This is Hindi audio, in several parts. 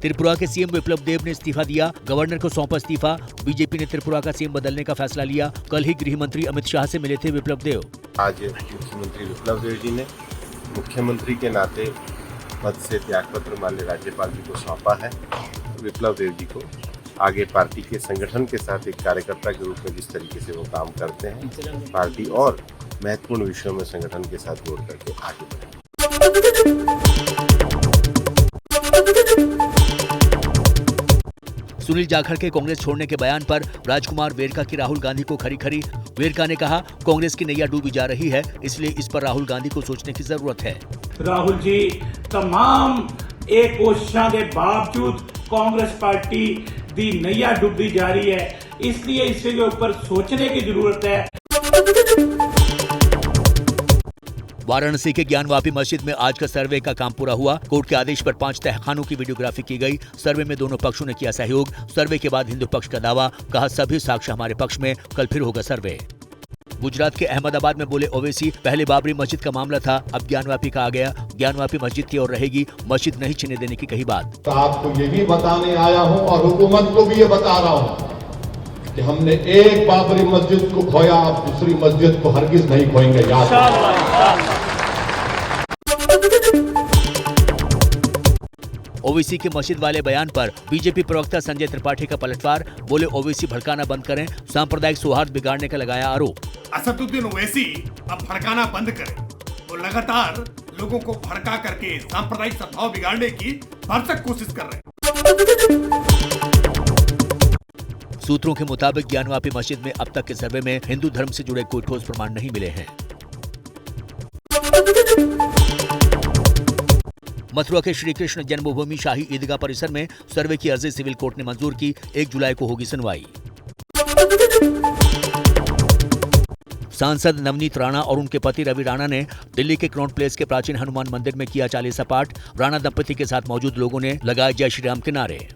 त्रिपुरा के सीएम विप्लव देव ने इस्तीफा दिया, गवर्नर को सौंपा इस्तीफा। बीजेपी ने त्रिपुरा का सीएम बदलने का फैसला लिया। कल ही गृह मंत्री अमित शाह से मिले थे विप्लव देव। आज मुख्यमंत्री विप्लव देव जी ने मुख्यमंत्री के नाते पद से त्यागपत्र माननीय राज्यपाल जी को सौंपा है। विप्लव देव जी को आगे पार्टी के संगठन के साथ एक कार्यकर्ता के रूप में जिस तरीके से वो काम करते हैं, पार्टी और महत्वपूर्ण विषयों में संगठन के साथ जोड़ करके आगे बढ़े। सुनील जाखड़ के कांग्रेस छोड़ने के बयान पर राजकुमार वेरका की राहुल गांधी को खरी खरी। वेरका ने कहा, कांग्रेस की नैया डूबी जा रही है, इसलिए इस पर राहुल गांधी को सोचने की जरूरत है। राहुल जी, तमाम कोशिशों के बावजूद कांग्रेस पार्टी दी नैया डूबी जा रही है, इसलिए इसके ऊपर सोचने की जरूरत है। वाराणसी के ज्ञानवापी मस्जिद में आज का सर्वे का काम पूरा हुआ। कोर्ट के आदेश पर 5 तहखानों की वीडियोग्राफी की गई। सर्वे में दोनों पक्षों ने किया सहयोग। सर्वे के बाद हिंदू पक्ष का दावा, कहा सभी साक्ष्य हमारे पक्ष में, कल फिर होगा सर्वे। गुजरात के अहमदाबाद में बोले ओवैसी, पहले बाबरी मस्जिद का मामला था, अब ज्ञानवापी का आ गया। ज्ञानवापी मस्जिद की ओर रहेगी, मस्जिद नहीं छीनने देने की कही बात। तो आपको ये भी बताने आया हूं और हुकूमत को भी ये बता रहा हूं कि हमने एक बाबरी मस्जिद को खोया, अब दूसरी मस्जिद को हरगिज नहीं खोएंगे। ओवैसी के मस्जिद वाले बयान पर बीजेपी प्रवक्ता संजय त्रिपाठी का पलटवार, बोले ओवैसी भड़काना बंद करें, सांप्रदायिक सौहार्द बिगाड़ने का लगाया आरोप। असदुद्दीन ओवैसी अब भड़काना बंद करें। वो लगातार लोगों को भड़का करके सांप्रदायिक सद्भाव बिगाड़ने की भरसक कोशिश कर रहे हैं। सूत्रों के मुताबिक ज्ञानवापी मस्जिद में अब तक के सर्वे में हिंदू धर्म से जुड़े कोई ठोस प्रमाण नहीं मिले हैं। मथुरा के श्री कृष्ण जन्मभूमि शाही ईदगाह परिसर में सर्वे की अर्जी सिविल कोर्ट ने मंजूर की। 1 जुलाई को होगी सुनवाई। सांसद नवनीत राणा और उनके पति रवि राणा ने दिल्ली के क्राउन प्लेस के प्राचीन हनुमान मंदिर में किया चालीसा पाठ। राणा दंपति के साथ मौजूद लोगों ने लगाए जय श्री राम के नारे।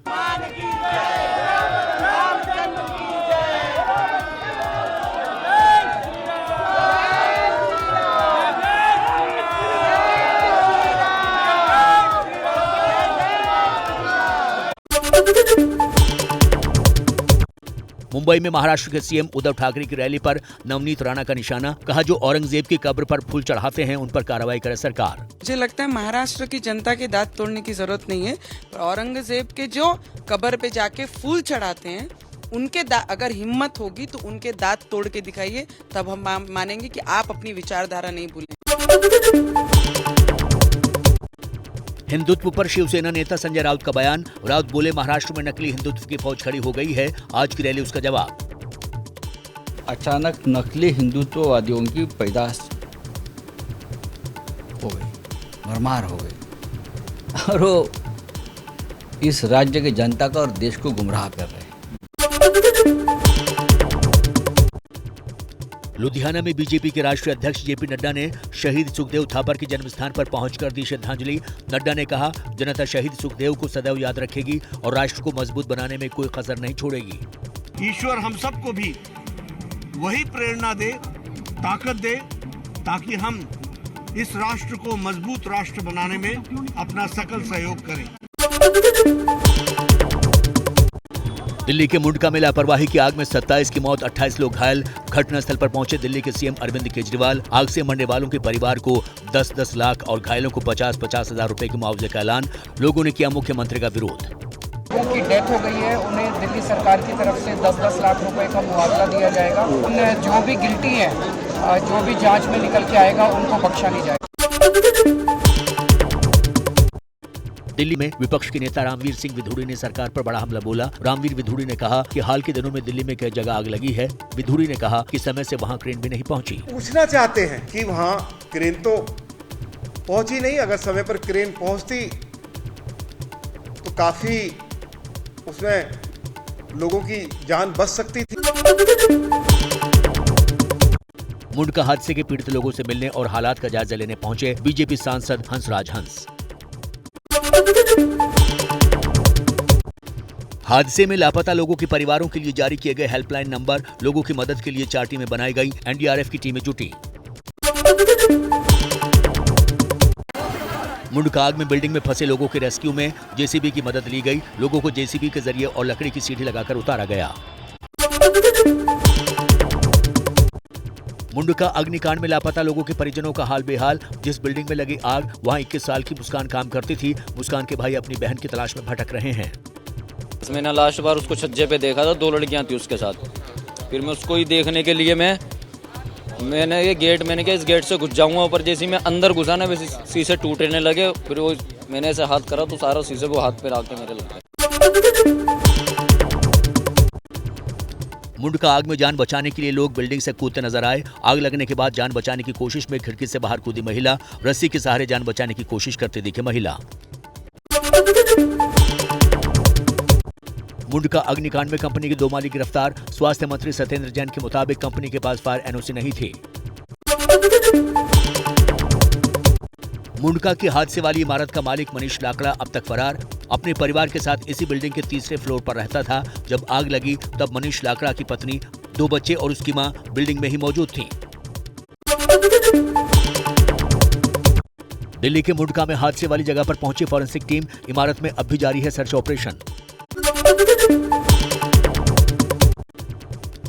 मुंबई में महाराष्ट्र के सीएम उद्धव ठाकरे की रैली पर नवनीत राणा का निशाना, कहा जो औरंगजेब की कब्र पर फूल चढ़ाते हैं उन पर कार्रवाई करे सरकार। मुझे लगता है महाराष्ट्र की जनता के दांत तोड़ने की जरूरत नहीं है। औरंगजेब के जो कब्र पे जाके फूल चढ़ाते हैं उनके अगर हिम्मत होगी तो उनके दांत तोड़ के दिखाइए, तब हम मानेंगे कि आप अपनी विचारधारा नहीं भूलें। हिंदुत्व पर शिवसेना नेता संजय राउत का बयान, राउत बोले महाराष्ट्र में नकली हिंदुत्व की फौज खड़ी हो गई है, आज की रैली उसका जवाब। अचानक नकली हिंदुत्ववादियों की पैदाश हो गई, भरमार हो गई और वो इस राज्य की जनता का और देश को गुमराह कर रहे हैं। लुधियाना में बीजेपी के राष्ट्रीय अध्यक्ष जेपी नड्डा ने शहीद सुखदेव थापर के जन्म स्थान पर पहुंचकर दी श्रद्धांजलि। नड्डा ने कहा, जनता शहीद सुखदेव को सदैव याद रखेगी और राष्ट्र को मजबूत बनाने में कोई कसर नहीं छोड़ेगी। ईश्वर हम सबको भी वही प्रेरणा दे, ताकत दे, ताकि हम इस राष्ट्र को मजबूत राष्ट्र बनाने में अपना सकल सहयोग करें। दिल्ली के मुंडका में लापरवाही की आग में 27 की मौत, 28 लोग घायल। घटनास्थल पर पहुंचे दिल्ली के सीएम अरविंद केजरीवाल। आग से मरने वालों के परिवार को 10-10 लाख और घायलों को 50-50 हजार रुपए के मुआवजे का ऐलान। लोगों ने किया मुख्यमंत्री का विरोध। उनकी डेथ हो गई है, उन्हें दिल्ली सरकार की तरफ से 10-10 लाख रुपए का मुआवजा दिया जाएगा। उन्हें जो भी गिल्टी है, जो भी जांच में निकल के आएगा, उनको बख्शा नहीं जाएगा। दिल्ली में विपक्ष के नेता रामवीर सिंह विधुड़ी ने सरकार पर बड़ा हमला बोला। रामवीर विधुड़ी ने कहा कि हाल के दिनों में दिल्ली में कई जगह आग लगी है। विधुड़ी ने कहा कि समय से वहां क्रेन भी नहीं पहुंची। पूछना चाहते हैं कि वहां क्रेन तो पहुंची नहीं, अगर समय पर क्रेन पहुंचती तो काफी उसमें लोगों की जान बच सकती थी। मुंडका हादसे के पीड़ित लोगों से मिलने और हालात का जायजा लेने पहुंचे बीजेपी सांसद हंसराज हंस। हादसे में लापता लोगों के परिवारों के लिए जारी किए गए हेल्पलाइन नंबर, लोगों की मदद के लिए 4 टीमें बनाई गई। एनडीआरएफ की टीमें जुटी। मुंडका आग में बिल्डिंग में फंसे लोगों के रेस्क्यू में जेसीबी की मदद ली गई। लोगों को जेसीबी के जरिए और लकड़ी की सीढ़ी लगाकर उतारा गया। मुंडका अग्निकांड में लापता लोगों के परिजनों का हाल बेहाल। जिस बिल्डिंग में लगी आग वहां 21 साल की मुस्कान काम करती थी। मुस्कान के भाई अपनी बहन की तलाश में भटक रहे हैं। मैंने लास्ट बार उसको छज्जे पे देखा था, 2 लड़कियां थी उसके साथ। फिर मैं उसको ही देखने के लिए मैंने ये गेट, मैंने कहा इस गेट से घुस जाऊंगा ऊपर। जैसे मैं अंदर घुसा ना वैसे शीशे टूटने लगे। फिर वो मैंने ऐसे हाथ करा तो सारा शीशे को हाथ पे आके मेरे लग गए। मुंडका आग में जान बचाने के लिए लोग बिल्डिंग से कूदते नजर आए। आग लगने के बाद जान बचाने की कोशिश में खिड़की से बाहर कूदी महिला। रस्सी के सहारे जान बचाने की कोशिश करते दिखे महिला। मुंडका अग्निकांड में कंपनी के 2 मालिक गिरफ्तार। स्वास्थ्य मंत्री सत्येंद्र जैन के मुताबिक कंपनी के पास फायर एनओसी नहीं थी। मुंडका की हादसे वाली इमारत का मालिक मनीष लाकड़ा अब तक फरार। अपने परिवार के साथ इसी बिल्डिंग के तीसरे फ्लोर पर रहता था। जब आग लगी तब मनीष लाकड़ा की पत्नी, 2 बच्चे और उसकी मां बिल्डिंग में ही मौजूद थी। दिल्ली के मुंडका में हादसे वाली जगह पर पहुंची फॉरेंसिक टीम। इमारत में अब भी जारी है सर्च ऑपरेशन।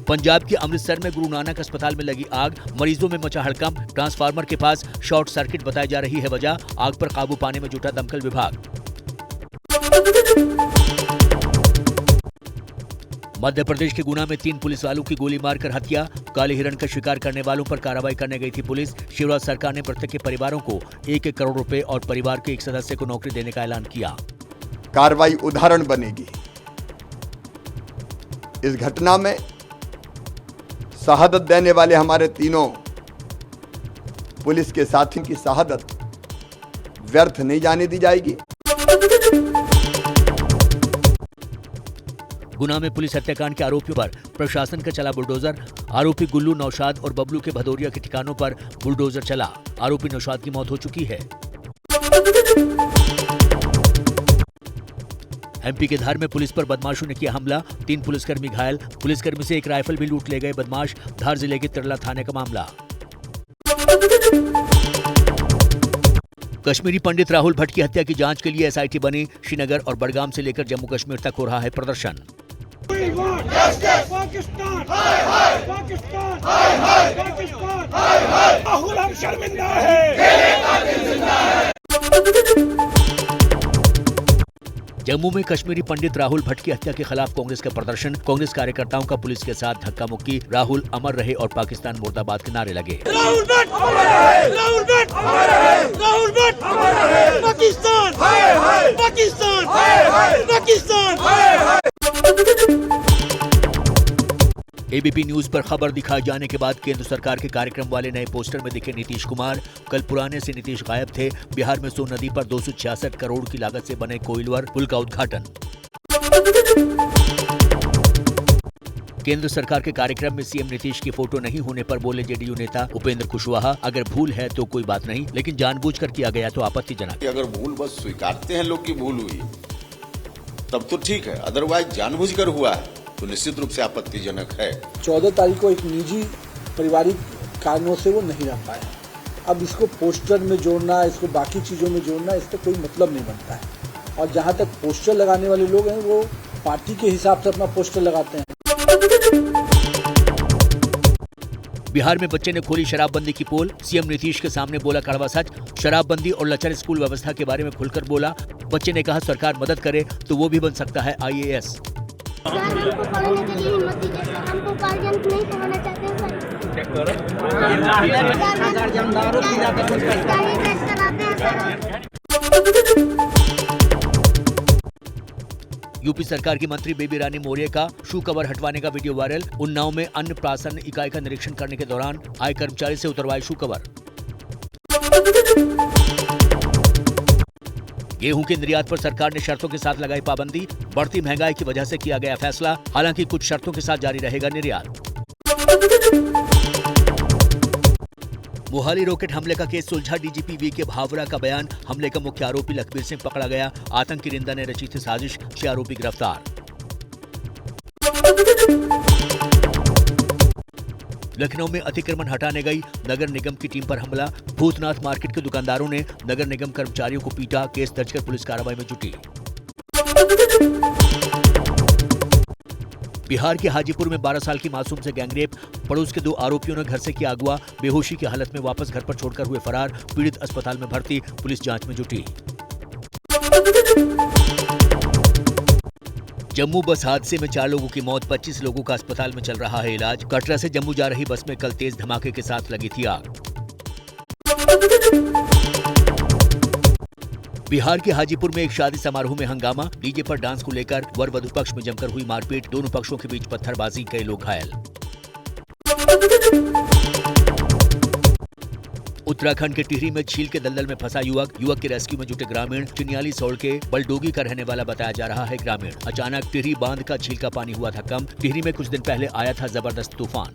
पंजाब के अमृतसर में गुरु नानक अस्पताल में लगी आग। मरीजों में मचा हड़कंप। ट्रांसफार्मर के पास शॉर्ट सर्किट बताई जा रही है वजह। आग पर काबू पाने में जुटा दमकल विभाग। मध्य प्रदेश के गुना में 3 पुलिस वालों की गोली मारकर हत्या। काले हिरण का शिकार करने वालों पर कार्रवाई करने गई थी पुलिस। शिवराज सरकार ने मृतक के परिवारों को 1-1 करोड़ रुपए और परिवार के एक सदस्य को नौकरी देने का ऐलान किया। कार्रवाई उदाहरण बनेगी। इस घटना में शहादत देने वाले हमारे तीनों पुलिस के साथियों की शहादत व्यर्थ नहीं जाने दी जाएगी। गुना में पुलिस हत्याकांड के आरोपियों पर प्रशासन का चला बुलडोजर। आरोपी गुल्लू, नौशाद और बबलू के भदौरिया के ठिकानों पर बुलडोजर चला। आरोपी नौशाद की मौत हो चुकी है। एमपी के धार में पुलिस पर बदमाशों ने किया हमला। 3 पुलिसकर्मी घायल। पुलिसकर्मी से एक राइफल भी लूट ले गए बदमाश। धार जिले के तिरला थाने का मामला। कश्मीरी पंडित राहुल भट्ट की हत्या की जांच के लिए एसआईटी बनी। श्रीनगर और बडगाम से लेकर जम्मू कश्मीर तक हो रहा है प्रदर्शन। जम्मू में कश्मीरी पंडित राहुल भट्ट की हत्या के खिलाफ कांग्रेस का प्रदर्शन। कांग्रेस कार्यकर्ताओं का पुलिस के साथ धक्का मुक्की। राहुल अमर रहे और पाकिस्तान मुर्दाबाद के नारे लगे। राहुल भट्ट अमर रहे, राहुल भट्ट अमर रहे, राहुल भट्ट अमर रहे, पाकिस्तान हाय हाय, पाकिस्तान हाय हाय, पाकिस्तान हाय हाय। एबीपी न्यूज पर खबर दिखाए जाने के बाद केंद्र सरकार के कार्यक्रम वाले नए पोस्टर में दिखे नीतीश कुमार। कल पुराने से नीतीश गायब थे। बिहार में सोन नदी पर 266 करोड़ की लागत से बने कोइलवर पुल का उद्घाटन। केंद्र सरकार के कार्यक्रम में सीएम नीतीश की फोटो नहीं होने पर बोले जेडीयू नेता उपेंद्र कुशवाहा, अगर भूल है तो कोई बात नहीं, लेकिन जानबूझकर किया गया तो आपत्तिजनक। अगर भूल बस स्वीकारते हैं लोग की भूल हुई तब तो ठीक है, अदरवाइज जानबूझकर हुआ है तो निश्चित रूप से आपत्तिजनक है। 14 तारीख को एक निजी पारिवारिक कारणों से वो नहीं रह पाए। अब इसको पोस्टर में जोड़ना, इसको बाकी चीजों में जोड़ना, इसका कोई मतलब नहीं बनता है। और जहां तक पोस्टर लगाने वाले लोग हैं वो पार्टी के हिसाब से अपना पोस्टर लगाते हैं। बिहार में बच्चे ने खोली शराबबंदी की पोल। सीएम नीतीश के सामने बोला कड़वा सच। शराबबंदी और लचर स्कूल व्यवस्था के बारे में खुलकर बोला। बच्चे ने कहा सरकार मदद करे तो वो भी बन सकता है IAS। हमको पढ़ने के लिए हिम्मत दीजिए सर, हमको गार्जियन नहीं पढ़ाना चाहते हैं यूपी सरकार की मंत्री बेबी रानी मौर्य का शू कवर हटवाने का वीडियो वायरल। उन्नाव में अन्न प्राशन इकाई का निरीक्षण करने के दौरान आए कर्मचारी से उतरवाए शू कवर। गेहूं के निर्यात पर सरकार ने शर्तों के साथ लगाई पाबंदी। बढ़ती महंगाई की वजह से किया गया फैसला। हालांकि कुछ शर्तों के साथ जारी रहेगा निर्यात। मोहाली रॉकेट हमले का केस सुलझा। डीजीपी वीके भावरा का बयान। हमले का मुख्य आरोपी लखबीर सिंह पकड़ा गया। आतंकी रिंदा ने रची थी साजिश। 6 आरोपी गिरफ्तार। लखनऊ में अतिक्रमण हटाने गई नगर निगम की टीम पर हमला। भूतनाथ मार्केट के दुकानदारों ने नगर निगम कर्मचारियों को पीटा। केस दर्ज कर पुलिस कार्रवाई में जुटी। बिहार के हाजीपुर में 12 साल की मासूम से गैंगरेप। पड़ोस के 2 आरोपियों ने घर से किया अगवा। बेहोशी की हालत में वापस घर पर छोड़कर हुए फरार। पीड़ित अस्पताल में भर्ती। पुलिस जांच में जुटी। जम्मू बस हादसे में 4 लोगों की मौत, 25 लोगों का अस्पताल में चल रहा है इलाज। कटरा से जम्मू जा रही बस में कल तेज धमाके के साथ लगी थी आग। बिहार के हाजीपुर में एक शादी समारोह में हंगामा। डीजे पर डांस को लेकर वर वधू पक्ष में जमकर हुई मारपीट। दोनों पक्षों के बीच पत्थरबाजी, कई लोग घायल। उत्तराखंड के टिहरी में झील के दलदल में फंसा युवक के रेस्क्यू में जुटे ग्रामीण। चिन्याली सौल के बलडोगी का रहने वाला बताया जा रहा है ग्रामीण। अचानक टिहरी बांध का झील का पानी हुआ था कम। टिहरी में कुछ दिन पहले आया था जबरदस्त तूफान।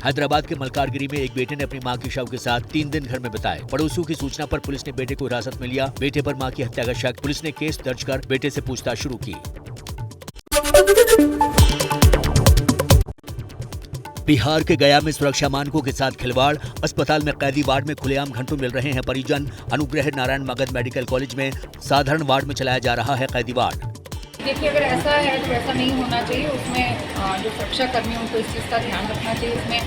हैदराबाद के मलकारगिरी में एक बेटे ने अपनी मां के शव के साथ 3 दिन घर में बिताए। पड़ोसियों की सूचना पर पुलिस ने बेटे को हिरासत में लिया। बेटे पर मां की हत्या का शक। पुलिस ने केस दर्ज कर बेटे से पूछताछ शुरू की। बिहार के गया में सुरक्षा मानकों के साथ खिलवाड़। अस्पताल में कैदी वार्ड में खुलेआम घंटों मिल रहे हैं परिजन। अनुग्रह नारायण मगध मेडिकल कॉलेज में साधारण वार्ड में चलाया जा रहा है कैदी वार्ड। देखिए, अगर ऐसा है तो ऐसा नहीं होना चाहिए। उसमें जो सुरक्षा कर्मी उनको इस चीज़ का ध्यान रखना चाहिए। उसमें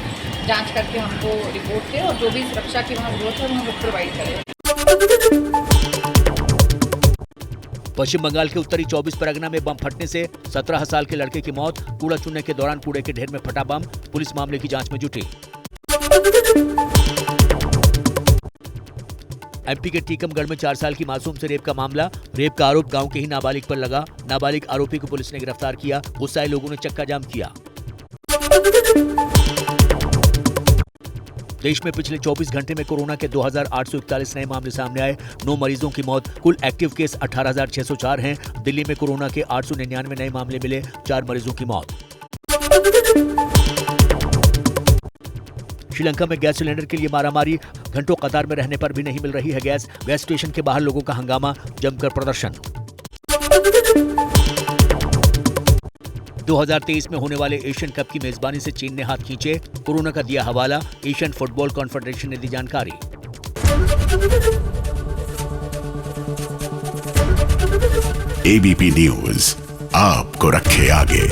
जांच करके हमको रिपोर्ट दें और जो भी सुरक्षा की वहाँ जरूरत है वो हम प्रोवाइड करें। पश्चिम बंगाल के उत्तरी 24 परगना में बम फटने से 17 साल के लड़के की मौत। कूड़ा चुनने के दौरान कूड़े के ढेर में फटा बम। पुलिस मामले की जांच में जुटी। एमपी के टीकमगढ़ में 4 साल की मासूम से रेप का मामला। रेप का आरोप गांव के ही नाबालिग पर लगा। नाबालिग आरोपी को पुलिस ने गिरफ्तार किया। गुस्साए लोगों ने चक्का जाम किया। देश में पिछले 24 घंटे में कोरोना के 2841 नए मामले सामने आए। 9 मरीजों की मौत। कुल एक्टिव केस 18,604 हैं। दिल्ली में कोरोना के 899 नए मामले मिले। 4 मरीजों की मौत। श्रीलंका में गैस सिलेंडर के लिए मारामारी। घंटों कतार में रहने पर भी नहीं मिल रही है गैस। गैस स्टेशन के बाहर लोगों का हंगामा, जमकर प्रदर्शन। 2023 में होने वाले एशियन कप की मेजबानी से चीन ने हाथ खींचे। कोरोना का दिया हवाला। एशियन फुटबॉल कॉन्फेडरेशन ने दी जानकारी। एबीपी न्यूज आपको रखे आगे।